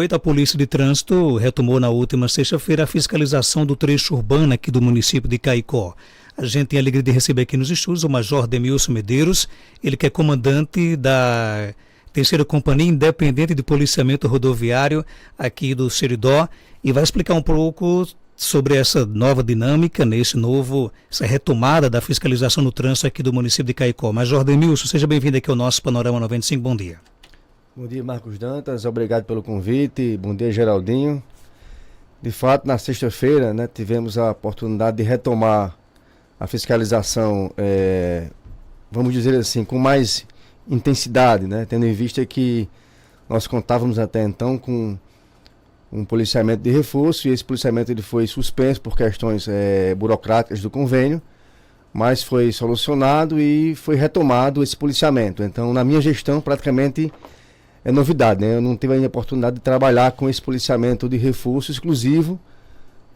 A Polícia de Trânsito retomou na última sexta-feira a fiscalização do trecho urbano aqui do município de Caicó. A gente tem a alegria de receber aqui nos estúdios o Major Demilson Medeiros, ele que é comandante da Terceira Companhia Independente de Policiamento Rodoviário aqui do Seridó, e vai explicar um pouco sobre essa nova dinâmica, essa retomada da fiscalização no trânsito aqui do município de Caicó. Major Demilson, seja bem-vindo aqui ao nosso Panorama 95, bom dia. Bom dia, Marcos Dantas, obrigado pelo convite, bom dia, Geraldinho. De fato, na sexta-feira, tivemos a oportunidade de retomar a fiscalização, vamos dizer assim, com mais intensidade, tendo em vista que nós contávamos até então com um policiamento de reforço, e esse policiamento ele foi suspenso por questões burocráticas do convênio, mas foi solucionado e foi retomado esse policiamento. Então, na minha gestão, praticamente é novidade, Eu não tive ainda a oportunidade de trabalhar com esse policiamento de reforço exclusivo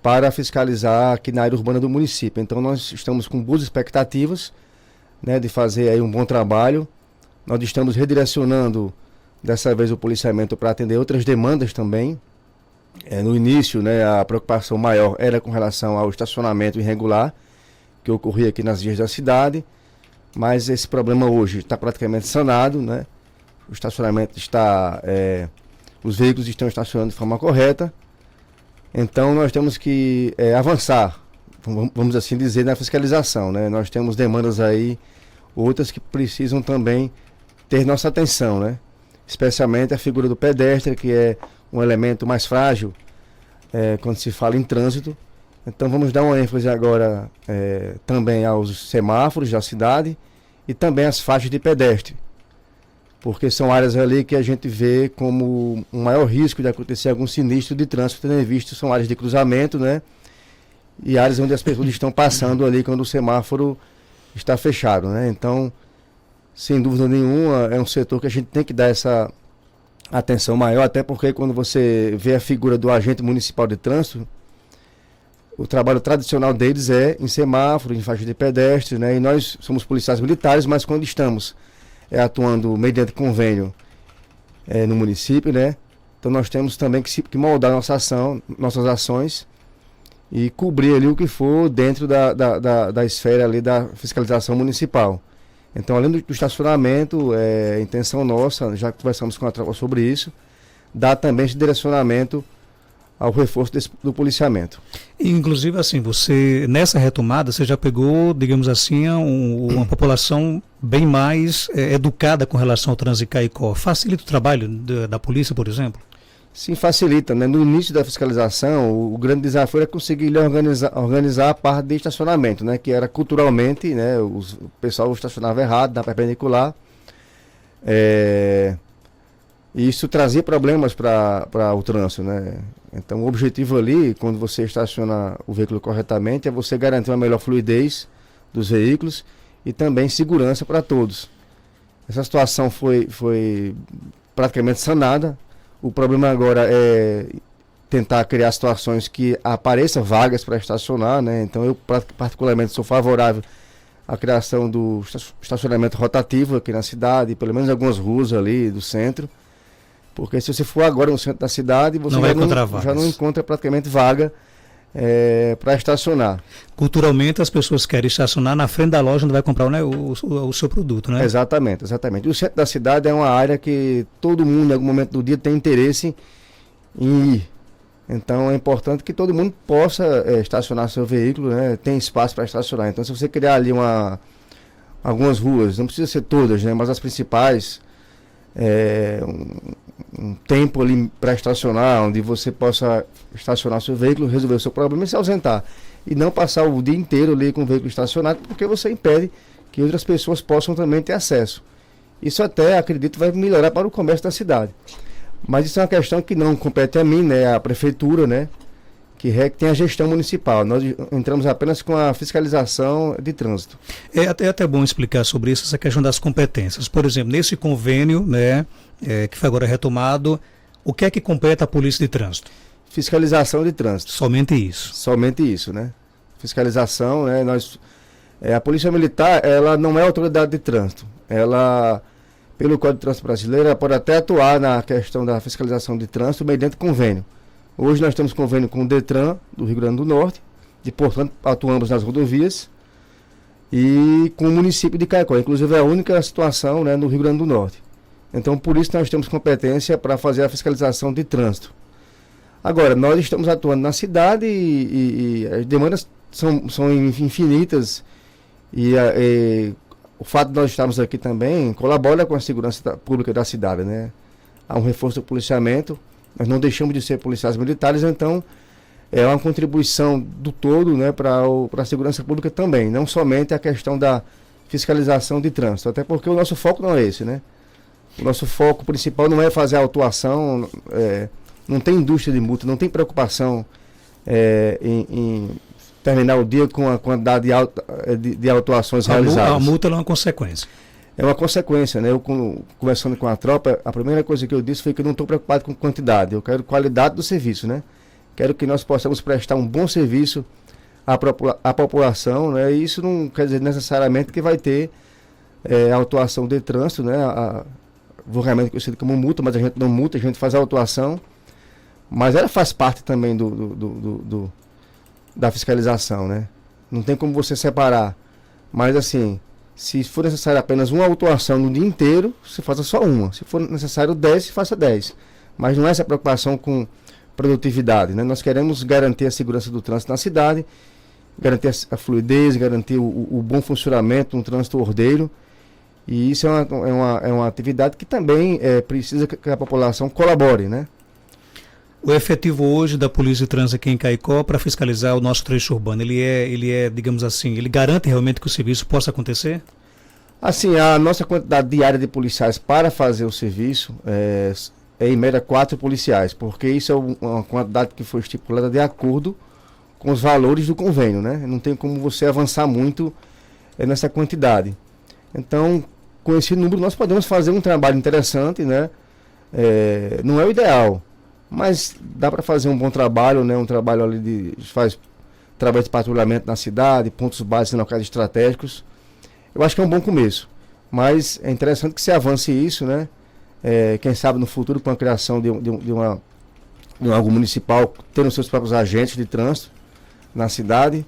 para fiscalizar aqui na área urbana do município. Então nós estamos com boas expectativas, de fazer aí um bom trabalho. Nós estamos redirecionando dessa vez o policiamento para atender outras demandas também. No início, a preocupação maior era com relação ao estacionamento irregular que ocorria aqui nas vias da cidade, mas esse problema hoje está praticamente sanado, O estacionamento os veículos estão estacionando de forma correta. Então nós temos que avançar, vamos assim dizer, na fiscalização, Nós temos demandas aí, outras que precisam também ter nossa atenção, Especialmente a figura do pedestre, que é um elemento mais frágil quando se fala em trânsito. Então vamos dar uma ênfase agora também aos semáforos da cidade e também às faixas de pedestre, porque são áreas ali que a gente vê como um maior risco de acontecer algum sinistro de trânsito, tendo em vista são áreas de cruzamento, e áreas onde as pessoas estão passando ali quando o semáforo está fechado, Então, sem dúvida nenhuma, é um setor que a gente tem que dar essa atenção maior, até porque quando você vê a figura do agente municipal de trânsito, o trabalho tradicional deles é em semáforo, em faixa de pedestre, E nós somos policiais militares, mas quando estamos atuando mediante convênio no município, Então nós temos também que moldar nossas ações e cobrir ali o que for dentro da esfera ali da fiscalização municipal. Então, além do estacionamento, a intenção nossa, já conversamos com a tropa sobre isso, dar também esse direcionamento ao reforço do policiamento. Inclusive, assim, você, nessa retomada, você já pegou, digamos assim, uma população bem mais educada com relação ao trânsito em Caicó. Facilita o trabalho da polícia, por exemplo? Sim, facilita, No início da fiscalização, o grande desafio era conseguir organizar a parte de estacionamento, Que era culturalmente, o pessoal estacionava errado, na perpendicular. E isso trazia problemas para o trânsito, Então o objetivo ali, quando você estaciona o veículo corretamente, é você garantir uma melhor fluidez dos veículos e também segurança para todos. Essa situação foi praticamente sanada. O problema agora é tentar criar situações que apareçam vagas para estacionar, Então eu particularmente sou favorável à criação do estacionamento rotativo aqui na cidade, pelo menos algumas ruas ali do centro. Porque se você for agora no centro da cidade, você já não encontra praticamente vaga para estacionar. Culturalmente, as pessoas querem estacionar na frente da loja onde vai comprar o seu produto, Exatamente. O centro da cidade é uma área que todo mundo, em algum momento do dia, tem interesse em ir. Então, é importante que todo mundo possa estacionar seu veículo, tem espaço para estacionar. Então, se você criar ali algumas ruas, não precisa ser todas, mas as principais, um tempo ali para estacionar, onde você possa estacionar seu veículo, resolver o seu problema e se ausentar. E não passar o dia inteiro ali com o veículo estacionado, porque você impede que outras pessoas possam também ter acesso. Isso até, acredito, vai melhorar para o comércio da cidade. Mas isso é uma questão que não compete a mim, a prefeitura, que tem a gestão municipal. Nós entramos apenas com a fiscalização de trânsito. É até bom explicar sobre isso, essa questão das competências. Por exemplo, nesse convênio, que foi agora retomado, o que é que compete à Polícia de Trânsito? Fiscalização de trânsito. Somente isso? Somente isso, Fiscalização, a Polícia Militar, ela não é autoridade de trânsito. Ela pelo Código de Trânsito Brasileiro, ela pode até atuar na questão da fiscalização de trânsito mediante convênio. Hoje nós temos convênio com o Detran do Rio Grande do Norte, e portanto atuamos nas rodovias, e com o município de Caicó. Inclusive é a única situação, né, no Rio Grande do Norte. Então por isso nós temos competência para fazer a fiscalização de trânsito. Agora, nós estamos atuando na cidade e as demandas são infinitas, e o fato de nós estarmos aqui também colabora com a segurança pública da cidade, né? Há um reforço do policiamento, nós não deixamos de ser policiais militares, então é uma contribuição do todo, né, para a segurança pública também, não somente a questão da fiscalização de trânsito, até porque o nosso foco não é esse, né? O nosso foco principal não é fazer a autuação, não tem indústria de multa, não tem preocupação em terminar o dia com a quantidade de autuações realizadas. A multa é uma consequência. É uma consequência, né? Eu, conversando com a tropa, a primeira coisa que eu disse foi que eu não estou preocupado com quantidade, eu quero qualidade do serviço, né? Quero que nós possamos prestar um bom serviço à população, né? E isso não quer dizer necessariamente que vai ter autuação de trânsito, né? Vulgarmente conhecido como multa, mas a gente não multa, a gente faz a autuação, mas ela faz parte também da fiscalização, né? Não tem como você separar, mas assim, se for necessário apenas uma autuação no dia inteiro, você faça só uma. Se for necessário 10, faça 10. Mas não é essa preocupação com produtividade, né? Nós queremos garantir a segurança do trânsito na cidade, garantir a fluidez, garantir o bom funcionamento, um trânsito ordeiro, e isso é uma atividade que também precisa que a população colabore, né? O efetivo hoje da Polícia de Trânsito aqui em Caicó para fiscalizar o nosso trecho urbano, ele é, digamos assim, ele garante realmente que o serviço possa acontecer? Assim, a nossa quantidade diária de policiais para fazer o serviço é em média 4 policiais, porque isso é uma quantidade que foi estipulada de acordo com os valores do convênio, né? Não tem como você avançar muito nessa quantidade. Então, com esse número nós podemos fazer um trabalho interessante, né? Não é o ideal, mas dá para fazer um bom trabalho, né? Um trabalho ali faz trabalho de patrulhamento na cidade, pontos básicos em locais estratégicos. Eu acho que é um bom começo, mas é interessante que se avance isso, né? Quem sabe no futuro com a criação de um órgão municipal, tendo seus próprios agentes de trânsito na cidade.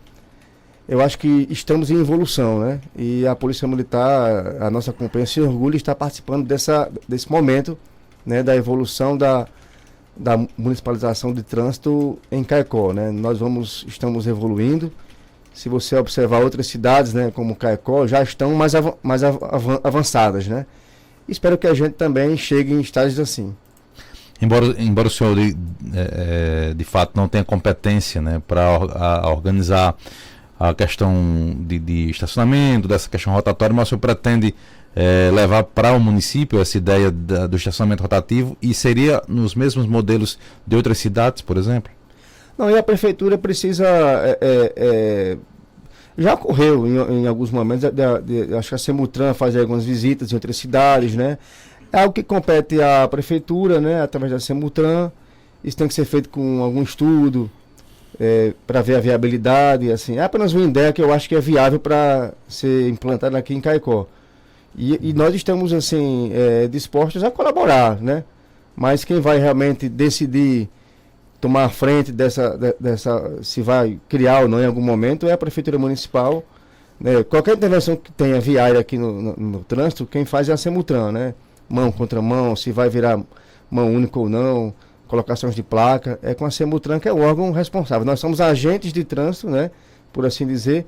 Eu acho que estamos em evolução, né? E a Polícia Militar, a nossa companhia, se orgulha de estar participando desse momento, né? Da evolução da municipalização de trânsito em Caicó, né? Estamos evoluindo. Se você observar outras cidades, né, como Caicó, já estão mais avançadas, né? Espero que a gente também chegue em estágios assim. Embora o senhor de fato não tenha competência, né, para organizar a questão de estacionamento, dessa questão rotatória, mas o senhor pretende levar para o município essa ideia do estacionamento rotativo, e seria nos mesmos modelos de outras cidades, por exemplo? Não, e a prefeitura precisa... já ocorreu em alguns momentos, acho que a Semutran faz algumas visitas em outras cidades, né? É algo que compete à prefeitura, né? Através da Semutran. Isso tem que ser feito com algum estudo, para ver a viabilidade, assim. É apenas uma ideia que eu acho que é viável para ser implantada aqui em Caicó. E nós estamos, assim, dispostos a colaborar, né? Mas quem vai realmente decidir tomar a frente dessa se vai criar ou não em algum momento é a Prefeitura Municipal, né? Qualquer intervenção que tenha viária aqui no trânsito, quem faz é a Semutran, né? Mão contra mão, se vai virar mão única ou não, colocações de placa, é com a Semutran, que é o órgão responsável. Nós somos agentes de trânsito, né? Por assim dizer,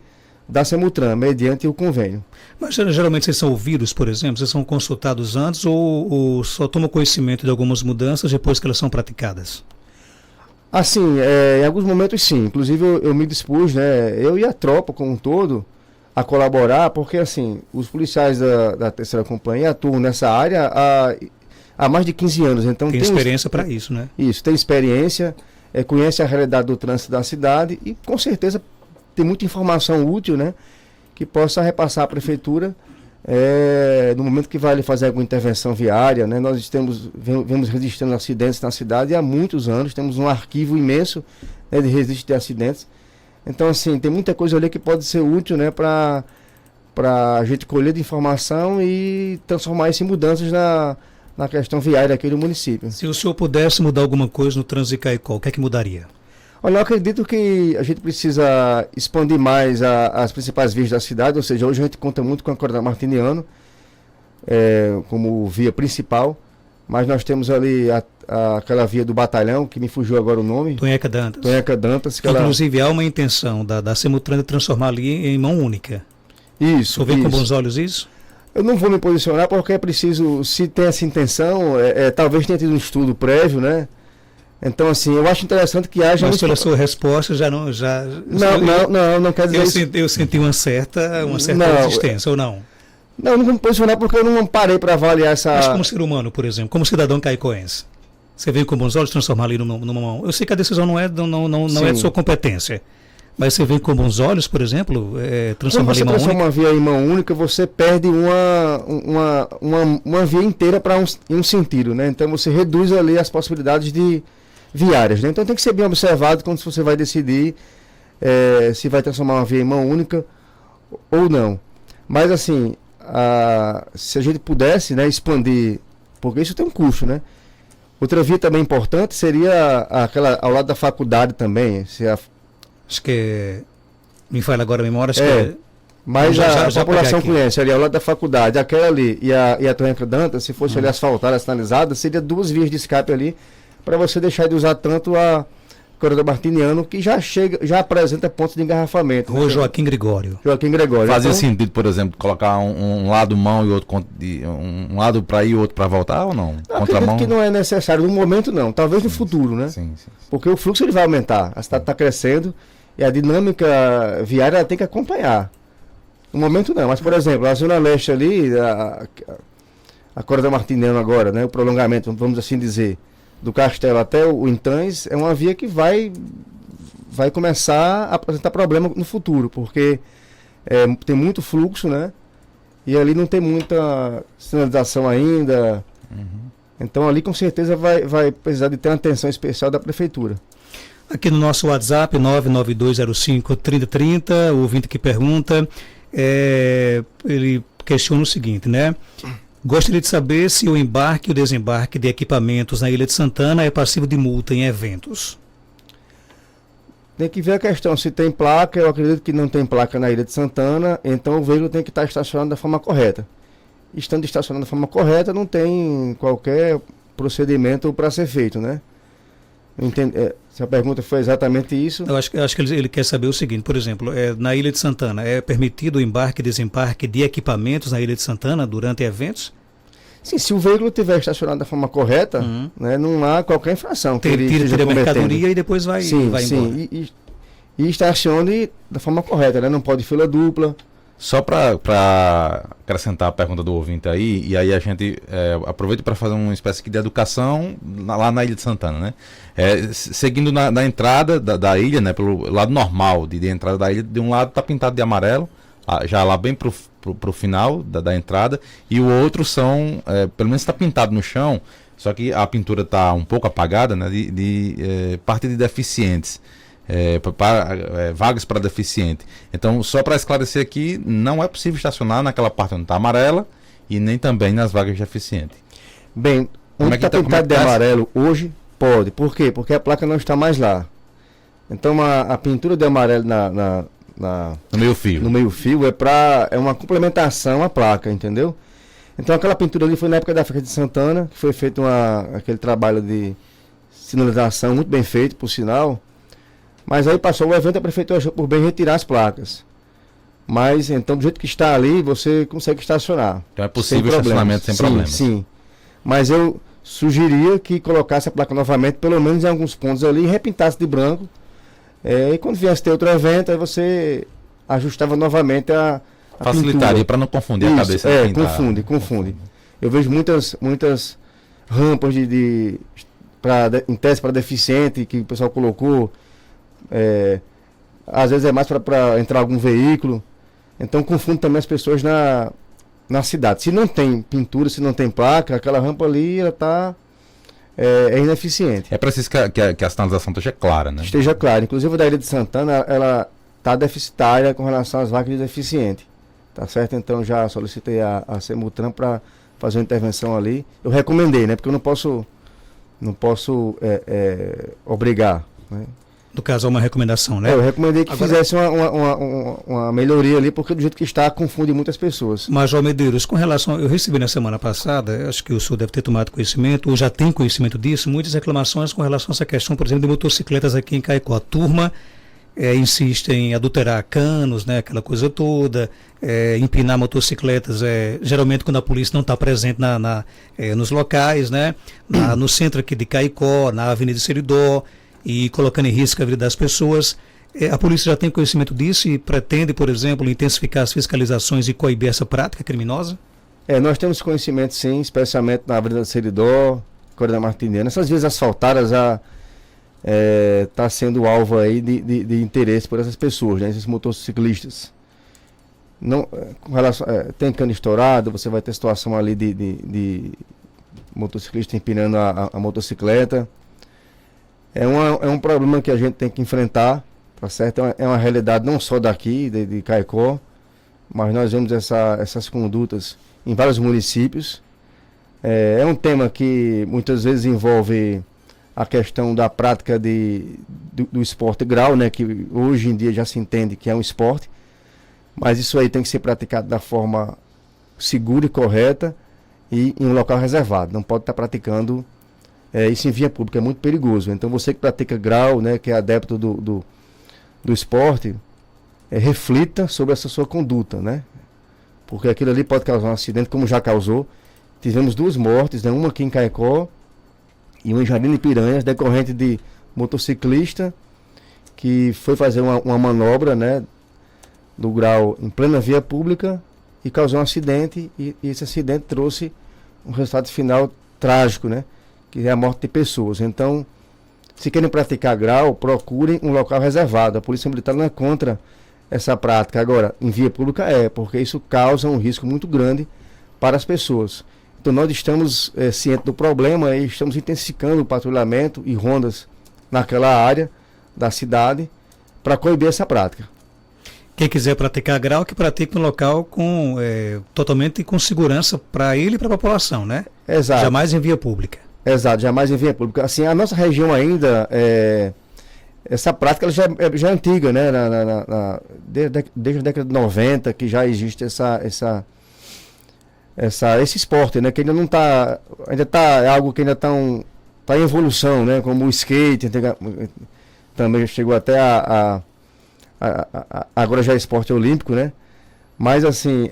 da Semutran, mediante o convênio. Mas geralmente vocês são ouvidos, por exemplo, vocês são consultados antes ou só tomam conhecimento de algumas mudanças depois que elas são praticadas? Assim, em alguns momentos sim, inclusive eu me dispus, né, eu e a tropa como um todo, a colaborar, porque assim, os policiais da terceira companhia atuam nessa área há mais de 15 anos. Então tem experiência para isso, né? Isso, tem experiência, conhece a realidade do trânsito da cidade e com certeza tem muita informação útil, né, que possa repassar à prefeitura no momento que vai ali fazer alguma intervenção viária, né? Nós vemos registrando acidentes na cidade há muitos anos, temos um arquivo imenso, né, de registro de acidentes. Então, assim, tem muita coisa ali que pode ser útil, né, para para a gente colher de informação e transformar isso em mudanças na questão viária aqui do município. Se o senhor pudesse mudar alguma coisa no trânsito de Caicó, o que é que mudaria? Olha, eu acredito que a gente precisa expandir mais as principais vias da cidade, ou seja, hoje a gente conta muito com a Coronel Martiniano como via principal, mas nós temos ali aquela via do batalhão, que me fugiu agora o nome. Tonheca Dantas. Tonheca Dantas. Que inclusive há uma intenção da Semutran de transformar ali em mão única. Isso. O senhor vê com bons olhos isso? Eu não vou me posicionar porque é preciso, se tem essa intenção, talvez tenha tido um estudo prévio, né? Então, assim, eu acho interessante que haja... Mas pela sua resposta já não... Não quer dizer isso. Eu senti uma certa resistência, ou não? Não, eu não vou me posicionar porque eu não parei para avaliar essa... Mas como ser humano, por exemplo, como cidadão caicoense, você veio com bons olhos transformar ali numa mão... Eu sei que a decisão não é de sua competência, mas você vem com bons olhos, por exemplo, transformar ali em mão única? Quando você transforma uma via em mão única, você perde uma via inteira para um sentido, né? Então você reduz ali as possibilidades viárias, né? Então tem que ser bem observado quando você vai decidir se vai transformar uma via em mão única ou não. Mas assim, se a gente pudesse, né, expandir, porque isso tem um custo, né? Outra via também importante seria aquela ao lado da faculdade também. Acho que me falha agora a memória, acho que mas a população conhece ali ao lado da faculdade, aquela ali e a Tonheca Dantas, se fosse ali asfaltada, sinalizada, seria duas vias de escape ali, para você deixar de usar tanto a Coronel Martiniano, que já apresenta pontos de engarrafamento. Rua Joaquim Gregório. Fazia sentido, por exemplo, colocar um lado mão e outro um lado para ir e outro para voltar ou não? Acredito que não é necessário no momento, não. Talvez no futuro, né? Sim. Porque o fluxo ele vai aumentar, a cidade está crescendo e a dinâmica viária ela tem que acompanhar. No momento não, mas por exemplo, a Zona Leste ali, a Coronel Martiniano agora, né? O prolongamento, vamos assim dizer, do Castelo até o Intães, é uma via que vai começar a apresentar problema no futuro, porque tem muito fluxo, né? E ali não tem muita sinalização ainda. Então ali com certeza vai precisar de ter uma atenção especial da prefeitura. Aqui no nosso WhatsApp, 99205-3030, o ouvinte que pergunta, ele questiona o seguinte, né? Gostaria de saber se o embarque e o desembarque de equipamentos na Ilha de Santana é passivo de multa em eventos. Tem que ver a questão, se tem placa, eu acredito que não tem placa na Ilha de Santana, então o veículo tem que estar estacionado da forma correta. Estando estacionado da forma correta, não tem qualquer procedimento para ser feito, né? Se a pergunta foi exatamente isso... Eu acho que ele quer saber o seguinte, por exemplo, na Ilha de Santana, é permitido o embarque e desembarque de equipamentos na Ilha de Santana durante eventos? Sim, se o veículo estiver estacionado da forma correta, né, não há qualquer infração. Tira a mercadoria e depois vai embora. Sim, e estacione da forma correta, né? Não pode fila dupla. Só para acrescentar a pergunta do ouvinte aí, e aí a gente aproveita para fazer uma espécie de educação lá na Ilha de Santana, né? Seguindo na entrada da ilha, né? Pelo lado normal de entrada da ilha, de um lado está pintado de amarelo, já lá bem pro final da entrada, e o outro pelo menos está pintado no chão, só que a pintura está um pouco apagada, né? De parte de deficientes. Vagas para deficiente. Então, só para esclarecer aqui, não é possível estacionar naquela parte onde está amarela e nem também nas vagas de deficiente. Bem, onde está pintado de amarelo hoje, pode. Por quê? Porque a placa não está mais lá. Então, a pintura de amarelo no meio-fio. No meio-fio é uma complementação à placa, entendeu? Então, aquela pintura ali foi na época da Feira de Santana, que foi feito aquele trabalho de sinalização muito bem feito, por sinal. Mas aí passou o evento, a prefeitura achou por bem retirar as placas. Mas então, do jeito que está ali, você consegue estacionar. Então é possível estacionamento sem problemas. Sim. Mas eu sugeria que colocasse a placa novamente, pelo menos em alguns pontos ali, e repintasse de branco. E quando viesse ter outro evento, aí você ajustava novamente a facilitaria para não confundir a cabeça. Confunde. Eu vejo muitas rampas em teste para deficiente que o pessoal colocou. Às vezes é mais para entrar algum veículo, então confunde também as pessoas na cidade. Se não tem pintura, se não tem placa, aquela rampa ali ela está ineficiente. É preciso que a sinalização esteja clara, né? Esteja clara. Inclusive a da Ilha de Santana ela está deficitária com relação às vagas de deficiente. tá certo? Então já solicitei a Semutran para fazer uma intervenção ali. Eu recomendei, né? Porque eu não posso obrigar, né? No caso, é uma recomendação, né? Eu recomendei que fizesse uma melhoria ali, porque do jeito que está, confunde muitas pessoas. Major Medeiros, com relação, eu recebi na semana passada, acho que o senhor deve ter tomado conhecimento, ou já tem conhecimento disso, muitas reclamações com relação a essa questão, por exemplo, de motocicletas aqui em Caicó. A turma insiste em adulterar canos, né, aquela coisa toda, empinar motocicletas, geralmente quando a polícia não está presente nos locais, né, no centro aqui de Caicó, na Avenida Seridó, e colocando em risco a vida das pessoas. A polícia já tem conhecimento disso e pretende, por exemplo, intensificar as fiscalizações e coibir essa prática criminosa? Nós temos conhecimento, sim, especialmente na Avenida Seridó, Coronel Martiniano. Essas vias asfaltadas já está sendo alvo aí de interesse por essas pessoas, né, esses motociclistas. Não, com relação, tem cano estourado, você vai ter situação ali de motociclista empinando a motocicleta. É um problema que a gente tem que enfrentar, tá certo? É uma realidade não só daqui, de Caicó, mas nós vemos essas condutas em vários municípios. É um tema que muitas vezes envolve a questão da prática do esporte grau, né? Que hoje em dia já se entende que é um esporte, mas isso aí tem que ser praticado da forma segura e correta e em um local reservado. Não pode estar praticando isso em via pública, é muito perigoso. Então você que pratica grau, né, que é adepto do esporte, reflita sobre essa sua conduta, né? Porque aquilo ali pode causar um acidente, como já causou. Tivemos 2 mortes, né, uma aqui em Caicó e uma em Jardim de Piranhas, decorrente de motociclista que foi fazer uma manobra, né, do grau em plena via pública e causou um acidente, e esse acidente trouxe um resultado final trágico, né? Que é a morte de pessoas. Então, se querem praticar grau, procurem um local reservado. A Polícia Militar não é contra essa prática. Agora, em via pública porque isso causa um risco muito grande para as pessoas. Então, nós estamos cientes do problema e estamos intensificando o patrulhamento e rondas naquela área da cidade para coibir essa prática. Quem quiser praticar grau, que pratique no local totalmente com segurança para ele e para a população, né? Exato. Jamais em via pública. Exato, jamais em via pública. Assim, a nossa região ainda, essa prática ela já é antiga, né? Desde a década de 90 que já existe esse esporte, né? Que ainda não está, é algo que ainda está em evolução, né? Como o skate, também chegou até agora já é esporte olímpico, né? Mas assim,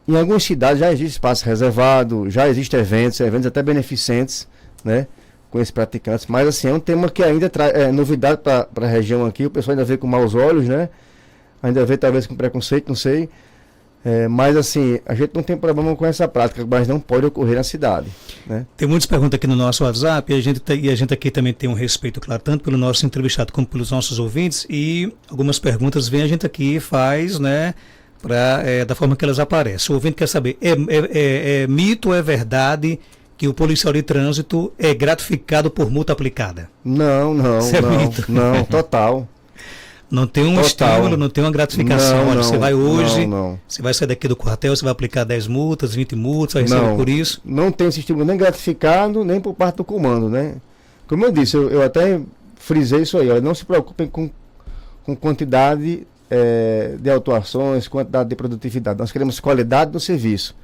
em algumas cidades já existe espaço reservado, já existem eventos até beneficentes, né, com esses praticantes, mas assim, é um tema que ainda traz novidade para a região aqui, o pessoal ainda vê com maus olhos, né, ainda vê talvez com preconceito, não sei, mas assim, a gente não tem problema com essa prática, mas não pode ocorrer na cidade, né. Tem muitas perguntas aqui no nosso WhatsApp, e a gente aqui também tem um respeito, claro, tanto pelo nosso entrevistado como pelos nossos ouvintes, e algumas perguntas vem a gente aqui e faz, né, da forma que elas aparecem. O ouvinte quer saber, é mito ou é verdade que o policial de trânsito é gratificado por multa aplicada? Não, total. Não tem um estímulo, não tem uma gratificação. Olha, você vai hoje, você vai sair daqui do quartel, você vai aplicar 10 multas, 20 multas, vai receber por isso? Não tem esse estímulo nem gratificado, nem por parte do comando, né? Como eu disse, eu até frisei isso aí, olha, não se preocupem com quantidade de autuações, quantidade de produtividade. Nós queremos qualidade do serviço,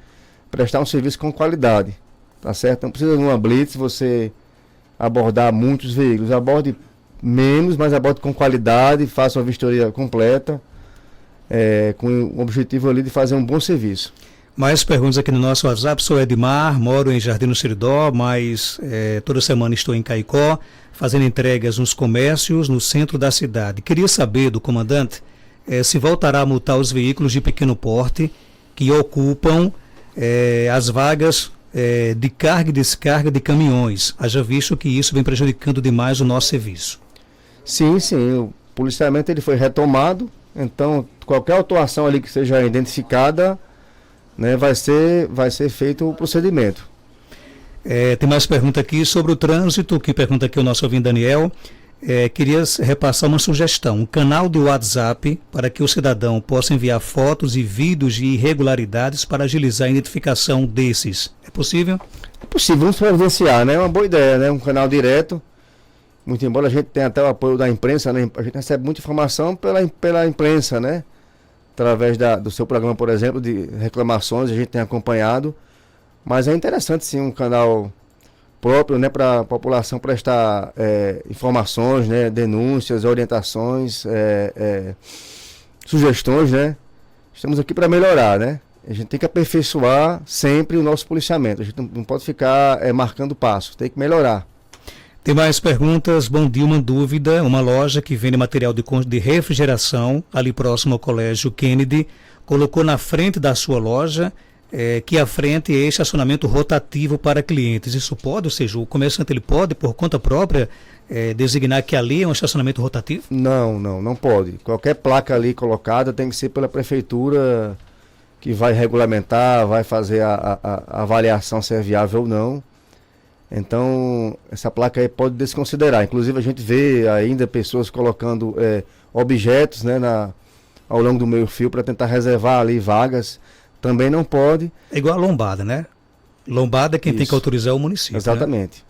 prestar um serviço com qualidade, tá certo? Não precisa de uma blitz você abordar muitos veículos, aborde menos, mas aborde com qualidade, faça uma vistoria completa, com o objetivo ali de fazer um bom serviço. Mais perguntas aqui no nosso WhatsApp. Sou Edmar, moro em Jardim do Seridó, mas toda semana estou em Caicó, fazendo entregas nos comércios no centro da cidade. Queria saber do comandante se voltará a multar os veículos de pequeno porte que ocupam as vagas de carga e descarga de caminhões, haja visto que isso vem prejudicando demais o nosso serviço. Sim, o policiamento ele foi retomado, então qualquer autuação ali que seja identificada, né, vai ser feito o procedimento. Tem mais pergunta aqui sobre o trânsito, que pergunta aqui o nosso ouvinte Daniel. queria repassar uma sugestão, um canal de WhatsApp para que o cidadão possa enviar fotos e vídeos de irregularidades para agilizar a identificação desses. É possível? É possível, vamos providenciar, né? É uma boa ideia, né? Um canal direto. Muito embora a gente tenha até o apoio da imprensa, né? A gente recebe muita informação pela imprensa, né? Através do seu programa, por exemplo, de reclamações, a gente tem acompanhado. Mas é interessante, sim, um canal próprio, né? Para a população prestar informações, né? Denúncias, orientações, sugestões, né? Estamos aqui para melhorar, né? A gente tem que aperfeiçoar sempre o nosso policiamento. A gente não pode ficar marcando passo, tem que melhorar. Tem mais perguntas. Bom dia, uma dúvida. Uma loja que vende material de refrigeração, ali próximo ao Colégio Kennedy, colocou na frente da sua loja que a frente é estacionamento rotativo para clientes. Isso pode, ou seja, o comerciante ele pode, por conta própria, designar que ali é um estacionamento rotativo? Não pode. Qualquer placa ali colocada tem que ser pela prefeitura, que vai regulamentar, vai fazer a avaliação se é viável ou não. Então, essa placa aí pode desconsiderar. Inclusive, a gente vê ainda pessoas colocando objetos, né, ao longo do meio-fio para tentar reservar ali vagas. Também não pode. É igual a lombada, né? Lombada é quem tem que autorizar o município. Exatamente. Né?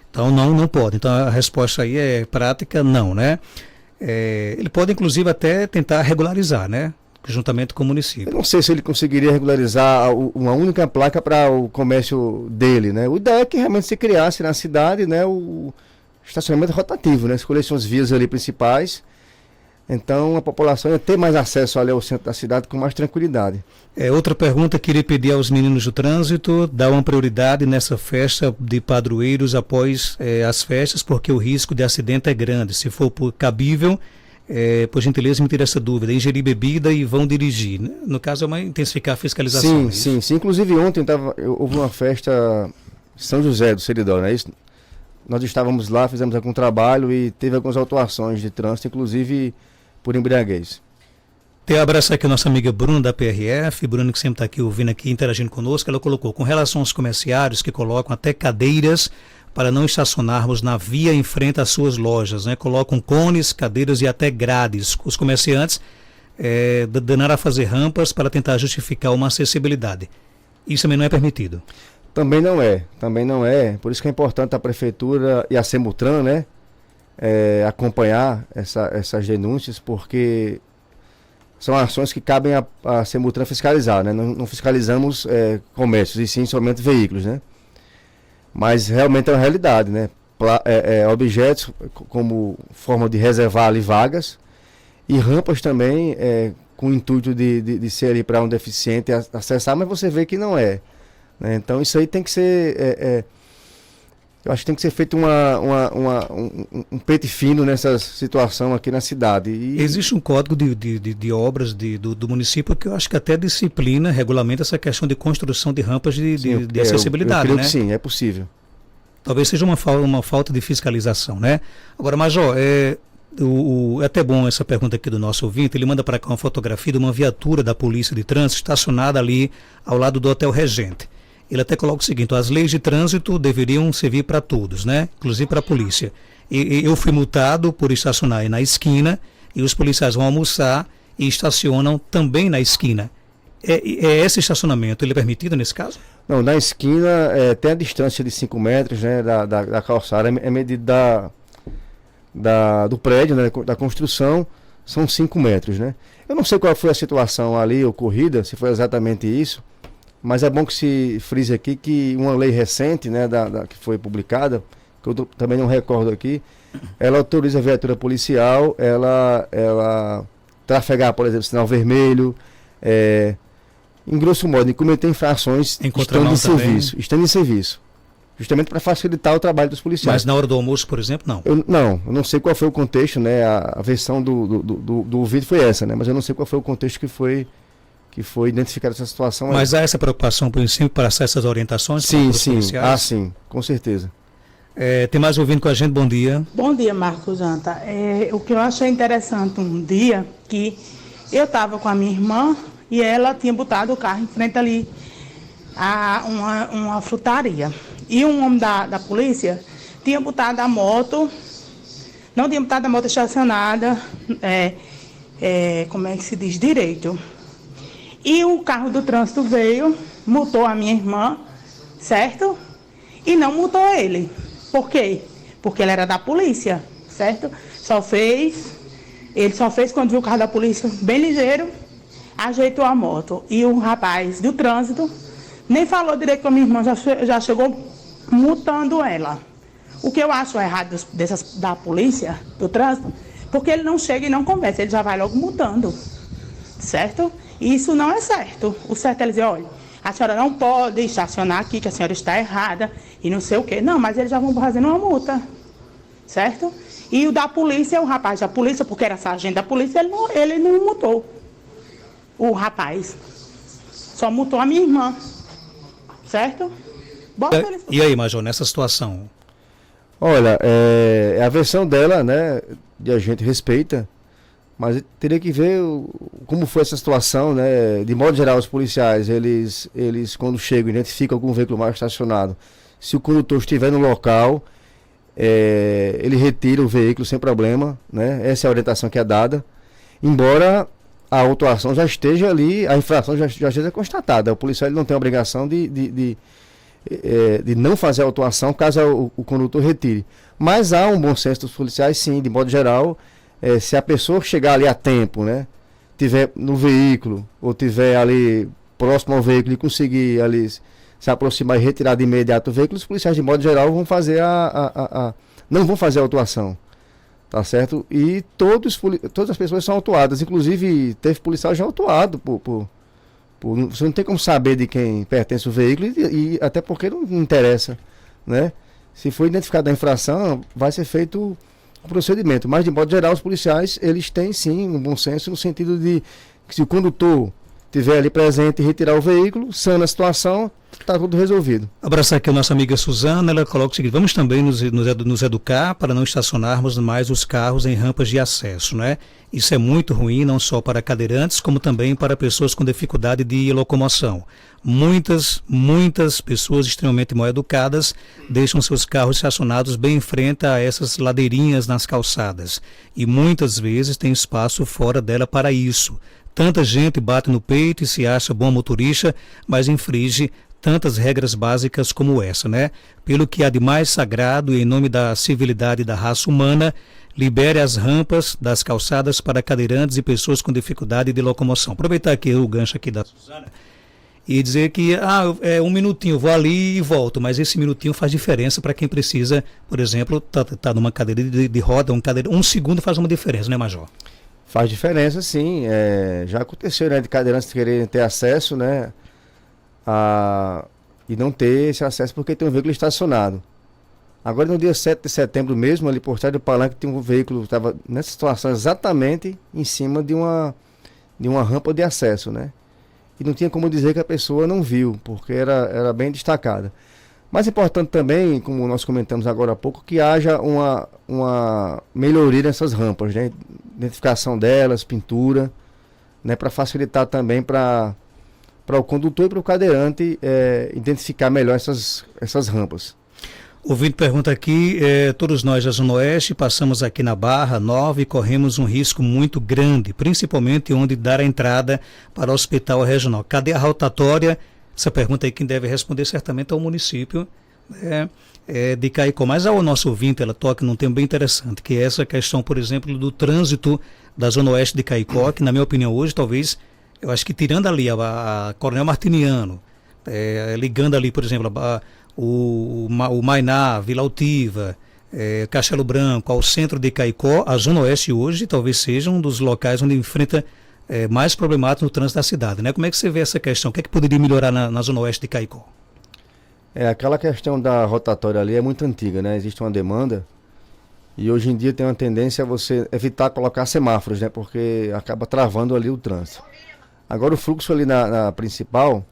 Então, não pode. Então, a resposta aí é prática, não, né? Ele pode, inclusive, até tentar regularizar, né? Juntamente com o município. Eu não sei se ele conseguiria regularizar uma única placa para o comércio dele, né? O ideia é que realmente se criasse na cidade, né, o estacionamento rotativo, né? Escolhesse as vias ali principais. Então a população ia ter mais acesso ali ao centro da cidade com mais tranquilidade. Outra pergunta, queria pedir aos meninos do trânsito dar uma prioridade nessa festa de padroeiros após as festas, porque o risco de acidente é grande. Se for cabível, por gentileza, me tira essa dúvida. Ingerir bebida e vão dirigir. Né? No caso, é uma intensificar a fiscalização. Sim. Inclusive, ontem houve uma festa em São José do Seridó, não é isso? Nós estávamos lá, fizemos algum trabalho e teve algumas autuações de trânsito, inclusive por embriaguez. Tem um abraço aqui a nossa amiga Bruna da PRF, Bruna que sempre está aqui ouvindo aqui, interagindo conosco. Ela colocou, com relação aos comerciários que colocam até cadeiras para não estacionarmos na via em frente às suas lojas, né? Colocam cones, cadeiras e até grades. Os comerciantes danaram a fazer rampas para tentar justificar uma acessibilidade. Isso também não é permitido. Também não é. Por isso que é importante a Prefeitura e a Semutran, né? Acompanhar essas denúncias, porque são ações que cabem a Semutran fiscalizar, né? Não fiscalizamos comércios, e sim somente veículos, né? Mas realmente é uma realidade, né? Objetos como forma de reservar ali vagas e rampas também com o intuito de ser ali para um deficiente acessar, mas você vê que não é. Né? Então isso aí tem que ser... eu acho que tem que ser feito um pente fino nessa situação aqui na cidade. Existe um código de obras do município que eu acho que até disciplina, regulamenta essa questão de construção de rampas de acessibilidade, eu creio né? Que sim, é possível. Talvez seja uma falta de fiscalização, né? Agora, Major, é até bom essa pergunta aqui do nosso ouvinte. Ele manda para cá uma fotografia de uma viatura da Polícia de Trânsito estacionada ali ao lado do Hotel Regente. Ele até coloca o seguinte: as leis de trânsito deveriam servir para todos, né? Inclusive para a polícia. Eu fui multado por estacionar aí na esquina e os policiais vão almoçar e estacionam também na esquina. Esse estacionamento, ele é permitido nesse caso? Não, na esquina tem a distância de 5 metros, né, da calçada, é medida do prédio, né, da construção, são 5 metros, né? Eu não sei qual foi a situação ali ocorrida, se foi exatamente isso, mas é bom que se frise aqui que uma lei recente, né, que foi publicada, que eu também não recordo aqui, ela autoriza a viatura policial, ela trafegar, por exemplo, sinal vermelho, em grosso modo, em cometer infrações estando em serviço. Justamente para facilitar o trabalho dos policiais. Mas na hora do almoço, por exemplo, não? Eu não sei qual foi o contexto, né? A versão do vídeo foi essa, né? Mas eu não sei qual foi o contexto que foi identificada essa situação. Mas há essa preocupação, por exemplo, para passar essas orientações para os policiais? Sim, com certeza. Tem mais ouvindo com a gente, bom dia. Bom dia, Marcos Anta. O que eu achei interessante um dia, que eu estava com a minha irmã e ela tinha botado o carro em frente ali a uma frutaria. E um homem da polícia tinha botado a moto não tinha botado a moto estacionada, como é que se diz, direito. E o carro do trânsito veio, multou a minha irmã, certo? E não multou ele. Por quê? Porque ele era da polícia, certo? Ele só fez quando viu o carro da polícia bem ligeiro, ajeitou a moto. E o rapaz do trânsito nem falou direito com a minha irmã, já chegou multando ela. O que eu acho errado da polícia, do trânsito, porque ele não chega e não conversa, ele já vai logo multando, certo? E isso não é certo. O certo é ele dizer, olha, a senhora não pode estacionar aqui, que a senhora está errada, e não sei o quê. Não, mas eles já vão fazendo uma multa, certo? E o da polícia, o rapaz da polícia, porque era sargento da polícia, ele não multou o rapaz. Só multou a minha irmã, certo? E aí, Major, nessa situação? Olha, a versão dela, né, a gente respeita, mas teria que ver como foi essa situação, né? De modo geral, os policiais, eles quando chegam, identificam algum veículo mal estacionado. Se o condutor estiver no local, ele retira o veículo sem problema, né? Essa é a orientação que é dada. Embora a autuação já esteja ali, a infração já esteja constatada. O policial ele não tem a obrigação de não fazer a autuação caso o condutor retire. Mas há um bom senso dos policiais, sim, de modo geral. Se a pessoa chegar ali a tempo, né, tiver no veículo ou tiver ali próximo ao veículo e conseguir ali se aproximar e retirar de imediato o veículo, os policiais de modo geral vão fazer não vão fazer a autuação, tá certo? E todas as pessoas são autuadas, inclusive teve policial já autuado você não tem como saber de quem pertence o veículo e até porque não interessa, né? Se for identificada a infração, vai ser feito o procedimento, mas de modo geral os policiais eles têm sim um bom senso no sentido de que se o condutor estiver ali presente e retirar o veículo, sana a situação, está tudo resolvido. Abraçar aqui a nossa amiga Suzana, ela coloca o seguinte: vamos também nos educar para não estacionarmos mais os carros em rampas de acesso, né? Isso é muito ruim, não só para cadeirantes, como também para pessoas com dificuldade de locomoção. Muitas pessoas extremamente mal educadas deixam seus carros estacionados bem em frente a essas ladeirinhas nas calçadas. E muitas vezes tem espaço fora dela para isso. Tanta gente bate no peito e se acha bom motorista, mas infringe tantas regras básicas como essa, né? Pelo que há de mais sagrado e em nome da civilidade da raça humana, libere as rampas das calçadas para cadeirantes e pessoas com dificuldade de locomoção. Aproveitar aqui o gancho aqui da Suzana e dizer que um minutinho, vou ali e volto, mas esse minutinho faz diferença para quem precisa, por exemplo, tá numa cadeira de roda, um segundo faz uma diferença, né, Major? Faz diferença, sim. Já aconteceu, né, de cadeirantes quererem ter acesso, né, e não ter esse acesso porque tem um veículo estacionado. Agora, no dia 7 de setembro mesmo, ali por trás do palanque, tem um veículo, estava nessa situação exatamente em cima de uma rampa de acesso, né? E não tinha como dizer que a pessoa não viu, porque era bem destacada. Mas importante também, como nós comentamos agora há pouco, que haja uma melhoria nessas rampas, né? Identificação delas, pintura, né? Para facilitar também para o condutor e para o cadeirante identificar melhor essas rampas. O ouvinte pergunta aqui, todos nós da Zona Oeste passamos aqui na Barra Nova e corremos um risco muito grande, principalmente onde dar a entrada para o hospital regional. Cadê a rotatória? Essa pergunta aí quem deve responder certamente é o município de Caicó. Mas ao nosso ouvinte, ela toca num tema bem interessante, que é essa questão, por exemplo, do trânsito da Zona Oeste de Caicó, que na minha opinião hoje, talvez, eu acho que tirando ali a Coronel Martiniano, ligando ali, por exemplo, o Mainá, Vila Altiva, Castelo Branco, ao centro de Caicó, a Zona Oeste hoje talvez seja um dos locais onde enfrenta mais problemático no trânsito da cidade, né? Como é que você vê essa questão? O que é que poderia melhorar na Zona Oeste de Caicó? Aquela questão da rotatória ali é muito antiga, né? Existe uma demanda e hoje em dia tem uma tendência a você evitar colocar semáforos, né? Porque acaba travando ali o trânsito. Agora o fluxo ali na principal,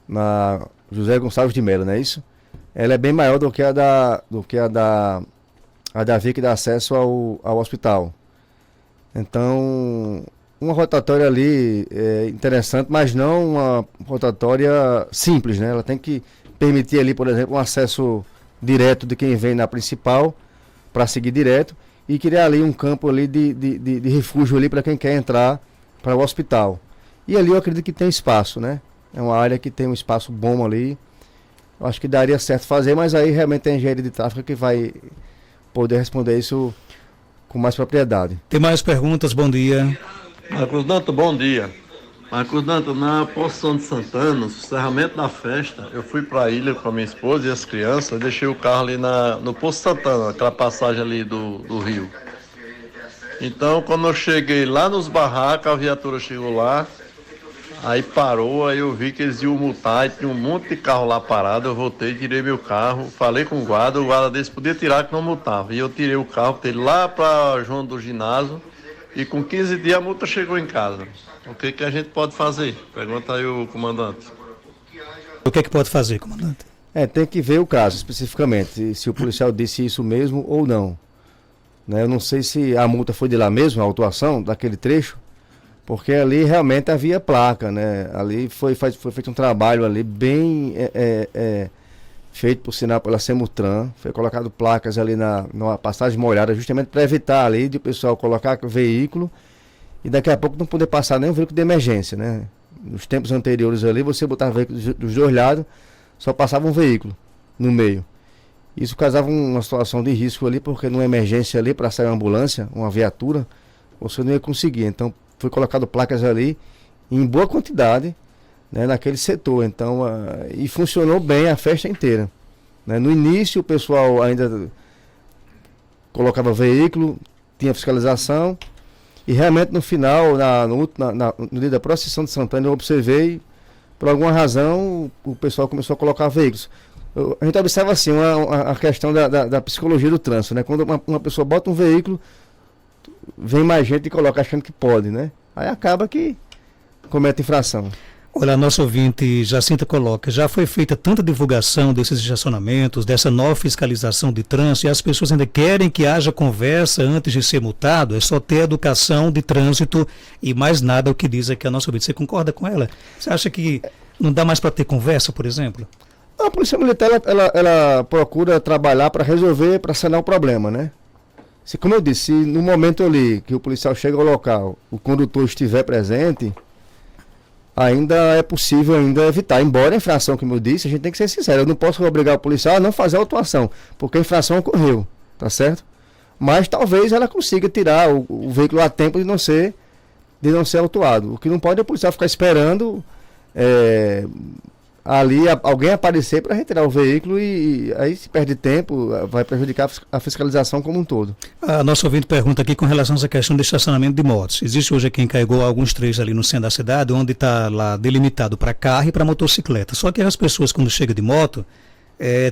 na José Gonçalves de Melo, não é isso? Ela é bem maior do que a da via que dá acesso ao hospital. Então, uma rotatória ali é interessante, mas não uma rotatória simples, né? Ela tem que permitir ali, por exemplo, um acesso direto de quem vem na principal para seguir direto e criar ali um campo ali de refúgio ali para quem quer entrar para o hospital. E ali eu acredito que tem espaço, né? É uma área que tem um espaço bom ali. Eu acho que daria certo fazer, mas aí realmente tem engenharia de tráfego que vai poder responder isso com mais propriedade. Tem mais perguntas? Bom dia. Marcos Danto, bom dia. Marcos Danto, na Poção de Santana, no encerramento da festa, eu fui para a ilha com a minha esposa e as crianças, deixei o carro ali no Poço Santana, aquela passagem ali do rio. Então, quando eu cheguei lá nos barracos, a viatura chegou lá, aí parou, aí eu vi que eles iam multar, e tinha um monte de carro lá parado, eu voltei, tirei meu carro, falei com o guarda desse podia tirar que não multava. E eu tirei o carro, botei lá para João do Ginásio, e com 15 dias a multa chegou em casa. O que a gente pode fazer? Pergunta aí o comandante. O que é que pode fazer, comandante? Tem que ver o caso especificamente, se o policial disse isso mesmo ou não. Né? Eu não sei se a multa foi de lá mesmo, a autuação daquele trecho, porque ali realmente havia placa, né? Ali foi feito um trabalho ali bem feito, por sinal, pela Semutran. Foi colocado placas ali numa passagem molhada, justamente para evitar ali de o pessoal colocar veículo e daqui a pouco não poder passar nem um veículo de emergência, né? Nos tempos anteriores ali, você botava veículos dos dois lados, só passava um veículo no meio. Isso causava uma situação de risco ali, porque numa emergência ali, para sair uma ambulância, uma viatura, você não ia conseguir. Então, foi colocado placas ali em boa quantidade, né, naquele setor. Então, e funcionou bem a festa inteira. Né? No início, o pessoal ainda colocava veículo, tinha fiscalização, e realmente no final, no dia da procissão de Santana, eu observei, por alguma razão, o pessoal começou a colocar veículos. A gente observa assim, a questão da psicologia do trânsito, né? Quando uma pessoa bota um veículo, vem mais gente e coloca achando que pode, né? Aí acaba que comete infração. Olha, a nossa ouvinte Jacinta coloca, já foi feita tanta divulgação desses estacionamentos, dessa nova fiscalização de trânsito, e as pessoas ainda querem que haja conversa antes de ser multado, é só ter educação de trânsito e mais nada, o que diz aqui a nossa ouvinte. Você concorda com ela? Você acha que não dá mais para ter conversa, por exemplo? A Polícia Militar, ela procura trabalhar para resolver, para sanar o problema, né? Como eu disse, se no momento ali que o policial chega ao local, o condutor estiver presente, ainda é possível evitar. Embora a infração, como eu disse, a gente tem que ser sincero. Eu não posso obrigar o policial a não fazer a autuação, porque a infração ocorreu, tá certo? Mas talvez ela consiga tirar o veículo a tempo de não ser autuado. O que não pode é o policial ficar esperando ali alguém aparecer para retirar o veículo e aí se perde tempo, vai prejudicar a fiscalização como um todo. A nossa ouvinte pergunta aqui com relação a essa questão de estacionamento de motos. Existe hoje aqui em Caicó alguns trechos ali no centro da cidade onde está lá delimitado para carro e para motocicleta. Só que as pessoas quando chegam de moto,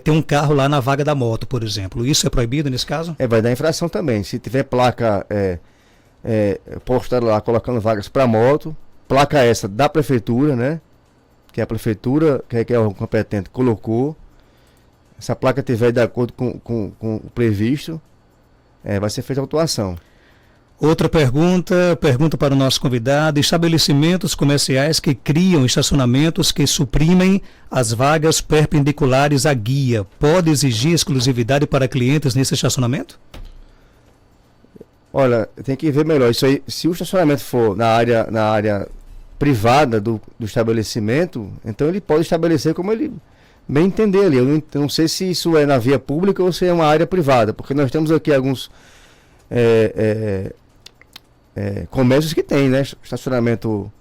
tem um carro lá na vaga da moto, por exemplo. Isso é proibido nesse caso? Vai dar infração também. Se tiver placa postada lá colocando vagas para moto, placa essa da prefeitura, né? Que a prefeitura, que é o competente, colocou. Se a placa tiver de acordo com o previsto, vai ser feita a autuação. Outra pergunta para o nosso convidado: estabelecimentos comerciais que criam estacionamentos que suprimem as vagas perpendiculares à guia, pode exigir exclusividade para clientes nesse estacionamento? Olha, tem que ver melhor isso aí. Se o estacionamento for na área privada do estabelecimento, então ele pode estabelecer como ele bem entender ali. Eu não sei se isso é na via pública ou se é uma área privada, porque nós temos aqui alguns comércios que tem, né, estacionamento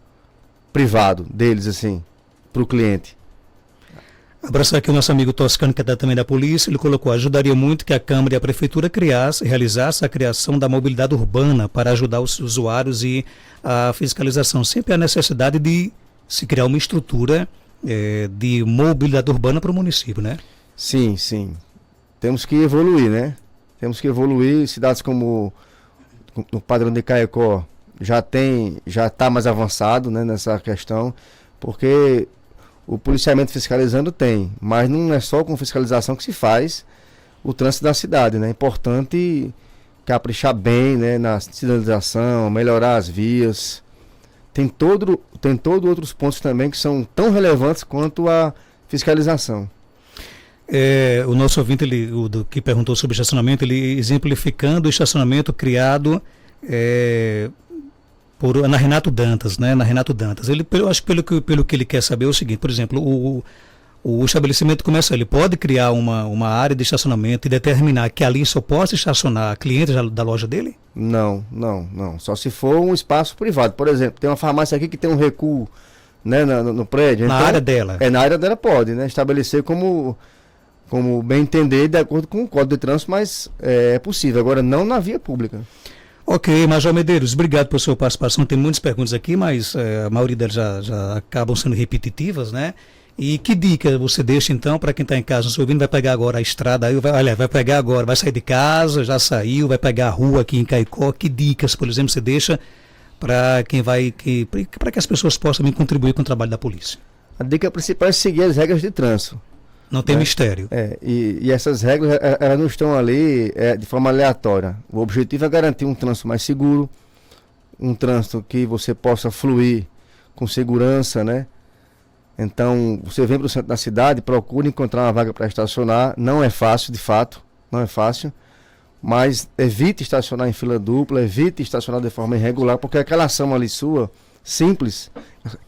privado deles, assim, para o cliente. Abraçar aqui o nosso amigo Toscano, que é também da polícia. Ele colocou: ajudaria muito que a Câmara e a Prefeitura realizasse a criação da mobilidade urbana para ajudar os usuários e a fiscalização. Sempre há necessidade de se criar uma estrutura de mobilidade urbana para o município, né? Sim, sim. Temos que evoluir, né? Temos que evoluir. Cidades como o padrão de Caicó já está mais avançado, né, nessa questão, porque o policiamento fiscalizando tem, mas não é só com fiscalização que se faz o trânsito da cidade, né? É importante caprichar bem, né, na sinalização, melhorar as vias. Tem todo outros pontos também que são tão relevantes quanto a fiscalização. O nosso ouvinte, que perguntou sobre estacionamento, ele exemplificando o estacionamento criado na Renato Dantas, né? Na Renato Dantas. Eu acho que pelo que ele quer saber é o seguinte, por exemplo, o estabelecimento comercial, ele pode criar uma área de estacionamento e determinar que ali só possa estacionar clientes da loja dele? Não. Só se for um espaço privado. Por exemplo, tem uma farmácia aqui que tem um recuo, né, no prédio. Na área dela? Na área dela pode, né? Estabelecer como bem entender, de acordo com o Código de Trânsito, mas é possível. Agora, não na via pública. Ok, Major Medeiros, obrigado por sua participação. Tem muitas perguntas aqui, mas a maioria delas já acabam sendo repetitivas, né? E que dica você deixa então para quem está em casa, nos ouvindo, vai pegar agora a estrada, vai pegar agora, vai sair de casa, já saiu, vai pegar a rua aqui em Caicó, que dicas, por exemplo, você deixa para para que as pessoas possam também contribuir com o trabalho da polícia? A dica principal é seguir as regras de trânsito. Não tem mistério. E essas regras, elas não estão ali de forma aleatória. O objetivo é garantir um trânsito mais seguro, um trânsito que você possa fluir com segurança, né? Então, você vem para o centro da cidade, procura encontrar uma vaga para estacionar. Não é fácil, de fato, não é fácil. Mas evite estacionar em fila dupla, evite estacionar de forma irregular, porque aquela ação ali sua, simples,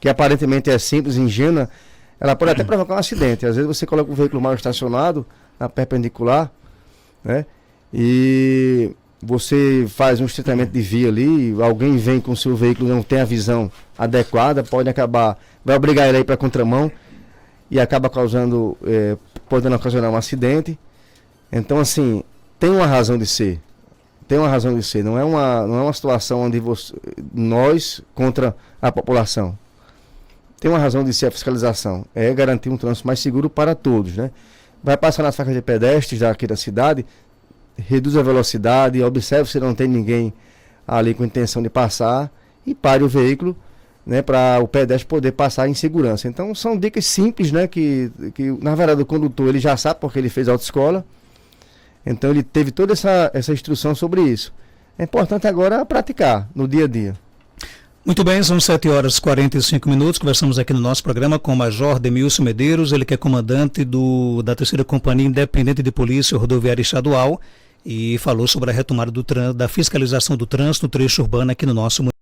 que aparentemente é simples, ingênua, ela pode até provocar um acidente. Às vezes você coloca o veículo mal estacionado, na perpendicular, né? E você faz um estreitamento de via ali, alguém vem com o seu veículo, não tem a visão adequada, vai obrigar ele a ir para a contramão e acaba podendo ocasionar um acidente. Então, assim, tem uma razão de ser. Não é uma situação onde nós contra a população. Tem uma razão de ser a fiscalização. É garantir um trânsito mais seguro para todos, né? Vai passar nas faixas de pedestres daqui da cidade, reduz a velocidade, observe se não tem ninguém ali com intenção de passar e pare o veículo, né, para o pedestre poder passar em segurança. Então são dicas simples, né, que na verdade o condutor ele já sabe porque ele fez autoescola, então ele teve toda essa instrução sobre isso. É importante agora praticar no dia a dia. Muito bem, são 7h45. Conversamos aqui no nosso programa com o Major Demilson Medeiros, ele que é comandante da 3ª Companhia Independente de Polícia Rodoviária Estadual, e falou sobre a retomada da fiscalização do trânsito no trecho urbano aqui no nosso município.